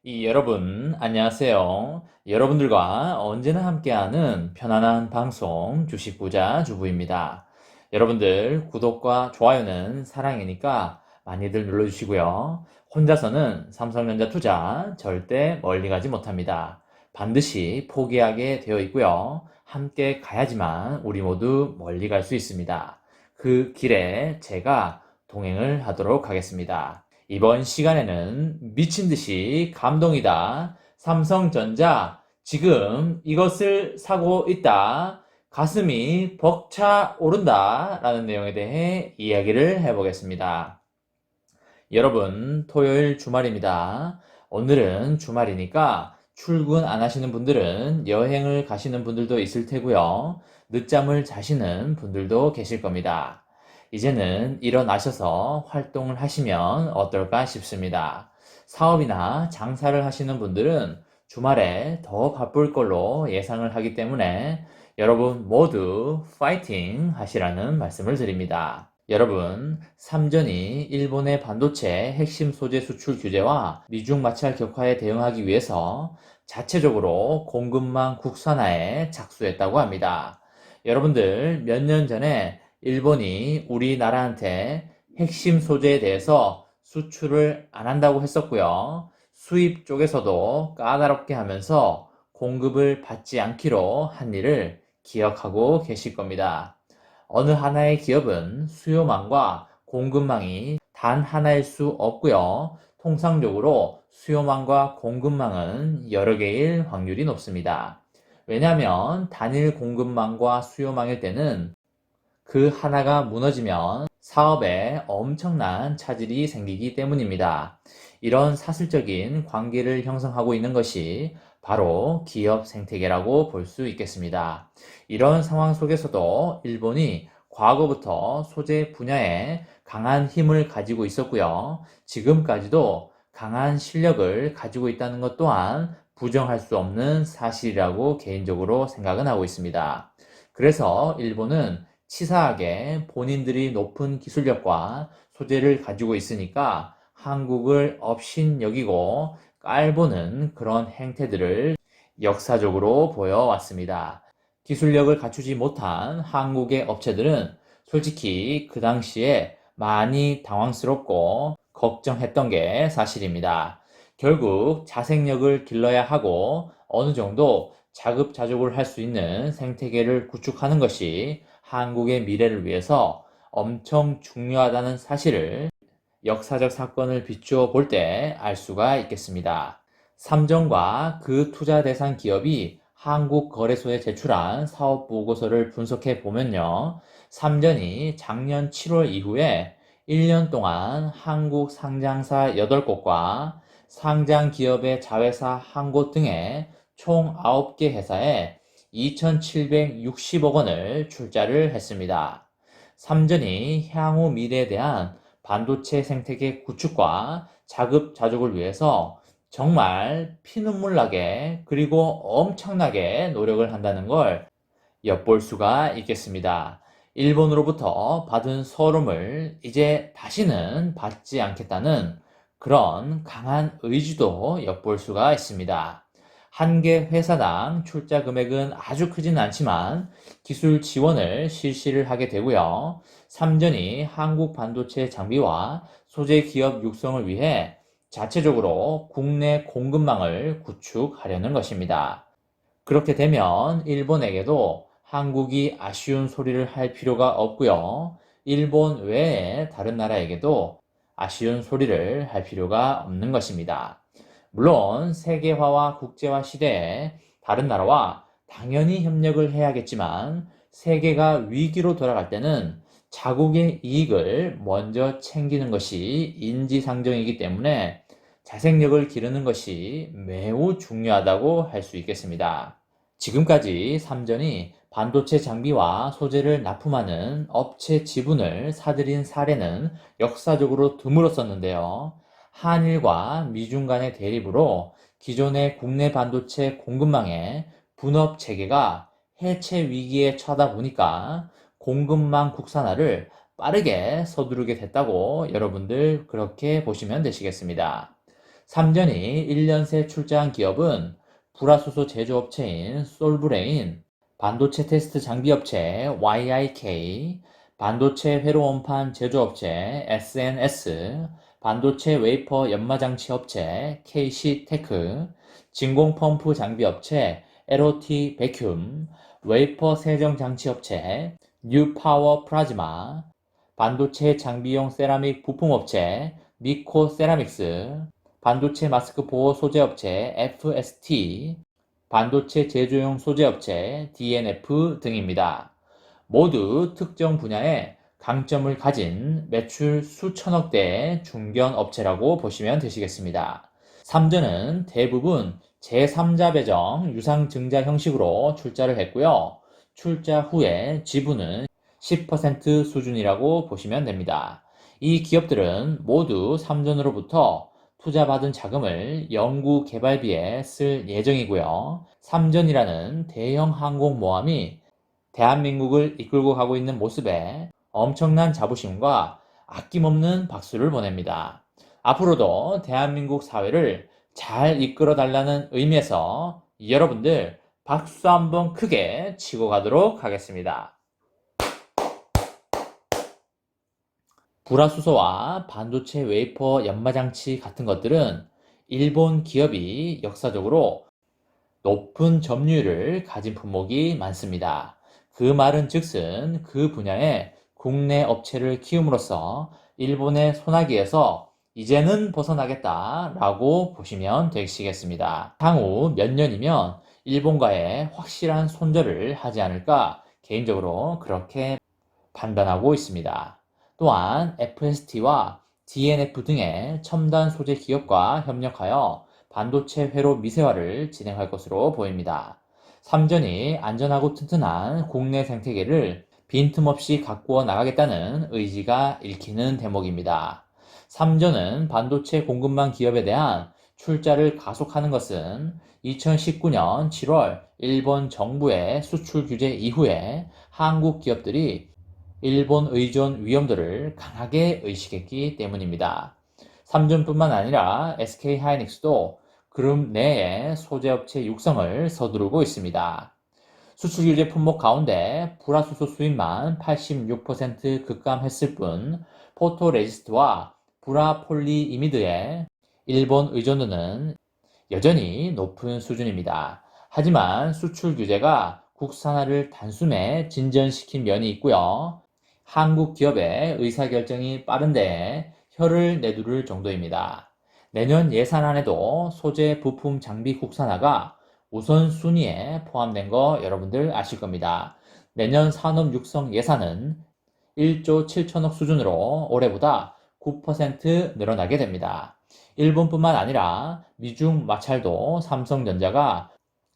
여러분, 안녕하세요. 여러분들과 언제나 함께하는 편안한 방송 주식부자 주부입니다. 여러분들 구독과 좋아요는 사랑이니까 많이들 눌러주시고요. 혼자서는 삼성전자 투자 절대 멀리 가지 못합니다. 반드시 포기하게 되어 있고요. 함께 가야지만 우리 모두 멀리 갈 수 있습니다. 그 길에 제가 동행을 하도록 하겠습니다. 이번 시간에는 미친 듯이 감동이다. 삼성전자 지금 이것을 사고 있다. 가슴이 벅차 오른다. 라는 내용에 대해 이야기를 해보겠습니다. 여러분, 토요일 주말입니다. 오늘은 주말이니까 출근 안 하시는 분들은 여행을 가시는 분들도 있을 테고요. 늦잠을 자시는 분들도 계실 겁니다. 이제는 일어나셔서 활동을 하시면 어떨까 싶습니다. 사업이나 장사를 하시는 분들은 주말에 더 바쁠 걸로 예상을 하기 때문에 여러분 모두 파이팅 하시라는 말씀을 드립니다. 여러분, 삼전이 일본의 반도체 핵심 소재 수출 규제와 미중 마찰 격화에 대응하기 위해서 자체적으로 공급망 국산화에 착수했다고 합니다. 여러분들 몇 년 전에 일본이 우리나라한테 핵심 소재에 대해서 수출을 안 한다고 했었고요. 수입 쪽에서도 까다롭게 하면서 공급을 받지 않기로 한 일을 기억하고 계실 겁니다. 어느 하나의 기업은 수요망과 공급망이 단 하나일 수 없고요. 통상적으로 수요망과 공급망은 여러 개일 확률이 높습니다. 왜냐하면 단일 공급망과 수요망일 때는 그 하나가 무너지면 사업에 엄청난 차질이 생기기 때문입니다. 이런 사슬적인 관계를 형성하고 있는 것이 바로 기업 생태계라고 볼 수 있겠습니다. 이런 상황 속에서도 일본이 과거부터 소재 분야에 강한 힘을 가지고 있었고요. 지금까지도 강한 실력을 가지고 있다는 것 또한 부정할 수 없는 사실이라고 개인적으로 생각은 하고 있습니다. 그래서 일본은 치사하게 본인들이 높은 기술력과 소재를 가지고 있으니까 한국을 업신여기고 깔보는 그런 행태들을 역사적으로 보여왔습니다. 기술력을 갖추지 못한 한국의 업체들은 솔직히 그 당시에 많이 당황스럽고 걱정했던 게 사실입니다. 결국 자생력을 길러야 하고 어느 정도 자급자족을 할 수 있는 생태계를 구축하는 것이 한국의 미래를 위해서 엄청 중요하다는 사실을 역사적 사건을 비추어 볼 때 알 수가 있겠습니다. 삼정과 그 투자 대상 기업이 한국거래소에 제출한 사업 보고서를 분석해 보면요. 삼전이 작년 7월 이후에 1년 동안 한국 상장사 8곳과 상장 기업의 자회사 1곳 등의 총 9개 회사에 2,760억 원을 출자를 했습니다. 삼전이 향후 미래에 대한 반도체 생태계 구축과 자급자족을 위해서 정말 피눈물 나게 그리고 엄청나게 노력을 한다는 걸 엿볼 수가 있겠습니다. 일본으로부터 받은 서름을 이제 다시는 받지 않겠다는 그런 강한 의지도 엿볼 수가 있습니다. 한 개 회사당 출자 금액은 아주 크지는 않지만 기술 지원을 실시를 하게 되고요. 삼전이 한국 반도체 장비와 소재 기업 육성을 위해 자체적으로 국내 공급망을 구축하려는 것입니다. 그렇게 되면 일본에게도 한국이 아쉬운 소리를 할 필요가 없고요. 일본 외에 다른 나라에게도 아쉬운 소리를 할 필요가 없는 것입니다. 물론 세계화와 국제화 시대에 다른 나라와 당연히 협력을 해야겠지만 세계가 위기로 돌아갈 때는 자국의 이익을 먼저 챙기는 것이 인지상정이기 때문에 자생력을 기르는 것이 매우 중요하다고 할 수 있겠습니다. 지금까지 삼전이 반도체 장비와 소재를 납품하는 업체 지분을 사들인 사례는 역사적으로 드물었었는데요. 한일과 미중 간의 대립으로 기존의 국내 반도체 공급망의 분업 체계가 해체 위기에 처하다 보니까 공급망 국산화를 빠르게 서두르게 됐다고 여러분들 그렇게 보시면 되시겠습니다. 삼전이 1년 새 출자한 기업은 불화수소 제조업체인 솔브레인, 반도체 테스트 장비업체 YIK, 반도체 회로원판 제조업체 SNS, 반도체 웨이퍼 연마장치 업체 KC테크, 진공펌프 장비업체 LOT 베큐ම්, 웨이퍼 세정 장치 업체 뉴파워 플라즈마, 반도체 장비용 세라믹 부품업체 미코 세라믹스, 반도체 마스크 보호 소재 업체 FST, 반도체 제조용 소재 업체 DNF 등입니다. 모두 특정 분야에 강점을 가진 매출 수천억 대의 중견 업체라고 보시면 되시겠습니다. 삼전은 대부분 제3자 배정 유상증자 형식으로 출자를 했고요. 출자 후에 지분은 10% 수준이라고 보시면 됩니다. 이 기업들은 모두 삼전으로부터 투자받은 자금을 연구 개발비에 쓸 예정이고요. 삼전이라는 대형 항공모함이 대한민국을 이끌고 가고 있는 모습에 엄청난 자부심과 아낌없는 박수를 보냅니다. 앞으로도 대한민국 사회를 잘 이끌어 달라는 의미에서 여러분들 박수 한번 크게 치고 가도록 하겠습니다. 불화수소와 반도체 웨이퍼 연마장치 같은 것들은 일본 기업이 역사적으로 높은 점유율을 가진 품목이 많습니다. 그 말은 즉슨 그 분야에 국내 업체를 키움으로써 일본의 소나기에서 이제는 벗어나겠다라고 보시면 되시겠습니다. 향후 몇 년이면 일본과의 확실한 손절을 하지 않을까 개인적으로 그렇게 판단하고 있습니다. 또한 FST와 DNF 등의 첨단 소재 기업과 협력하여 반도체 회로 미세화를 진행할 것으로 보입니다. 삼전이 안전하고 튼튼한 국내 생태계를 빈틈없이 가꾸어 나가겠다는 의지가 읽히는 대목입니다. 삼전은 반도체 공급망 기업에 대한 출자를 가속하는 것은 2019년 7월 일본 정부의 수출 규제 이후에 한국 기업들이 일본 의존 위험도를 강하게 의식했기 때문입니다. 삼전뿐만 아니라 SK하이닉스도 그룹 내에 소재업체 육성을 서두르고 있습니다. 수출 규제 품목 가운데 불화수소 수입만 86% 급감했을 뿐 포토레지스트와 불화폴리이미드의 일본 의존도는 여전히 높은 수준입니다. 하지만 수출 규제가 국산화를 단숨에 진전시킨 면이 있고요. 한국 기업의 의사결정이 빠른 데에 혀를 내두를 정도입니다. 내년 예산안에도 소재 부품 장비 국산화가 우선순위에 포함된 거 여러분들 아실 겁니다. 내년 산업 육성 예산은 1조 7천억 수준으로 올해보다 9% 늘어나게 됩니다. 일본뿐만 아니라 미중 마찰도 삼성전자가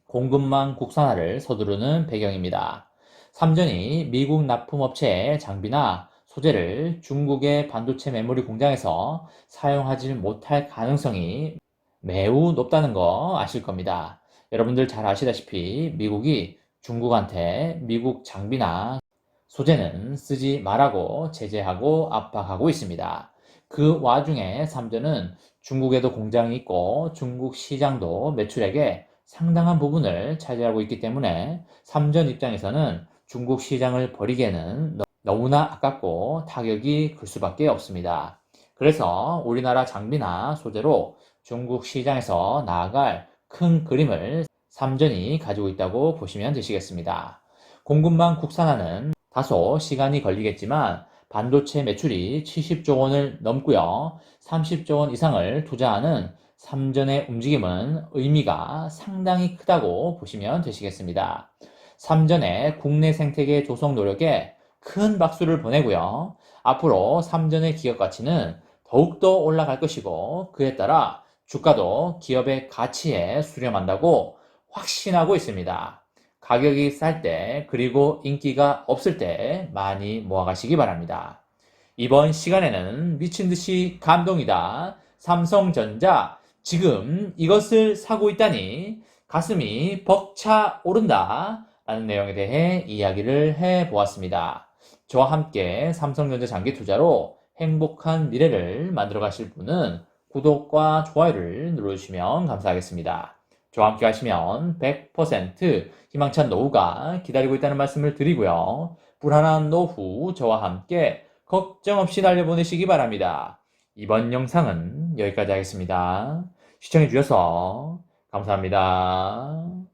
공급망 국산화를 서두르는 배경입니다. 삼전이 미국 납품업체의 장비나 소재를 중국의 반도체 메모리 공장에서 사용하지 못할 가능성이 매우 높다는 거 아실 겁니다. 여러분들 잘 아시다시피 미국이 중국한테 미국 장비나 소재는 쓰지 말라고 제재하고 압박하고 있습니다. 그 와중에 삼전은 중국에도 공장이 있고 중국 시장도 매출액의 상당한 부분을 차지하고 있기 때문에 삼전 입장에서는 중국 시장을 버리기에는 너무나 아깝고 타격이 클 수밖에 없습니다. 그래서 우리나라 장비나 소재로 중국 시장에서 나아갈 큰 그림을 삼전이 가지고 있다고 보시면 되시겠습니다. 공급망 국산화는 다소 시간이 걸리겠지만 반도체 매출이 70조 원을 넘고요. 30조 원 이상을 투자하는 삼전의 움직임은 의미가 상당히 크다고 보시면 되시겠습니다. 삼전의 국내 생태계 조성 노력에 큰 박수를 보내고요. 앞으로 삼전의 기업 가치는 더욱더 올라갈 것이고 그에 따라 주가도 기업의 가치에 수렴한다고 확신하고 있습니다. 가격이 쌀 때 그리고 인기가 없을 때 많이 모아가시기 바랍니다. 이번 시간에는 미친듯이 감동이다. 삼성전자 지금 이것을 사고 있다니 가슴이 벅차 오른다 라는 내용에 대해 이야기를 해보았습니다. 저와 함께 삼성전자 장기 투자로 행복한 미래를 만들어 가실 분은 구독과 좋아요를 눌러주시면 감사하겠습니다. 저와 함께 하시면 100% 희망찬 노후가 기다리고 있다는 말씀을 드리고요. 불안한 노후 저와 함께 걱정 없이 날려보내시기 바랍니다. 이번 영상은 여기까지 하겠습니다. 시청해주셔서 감사합니다.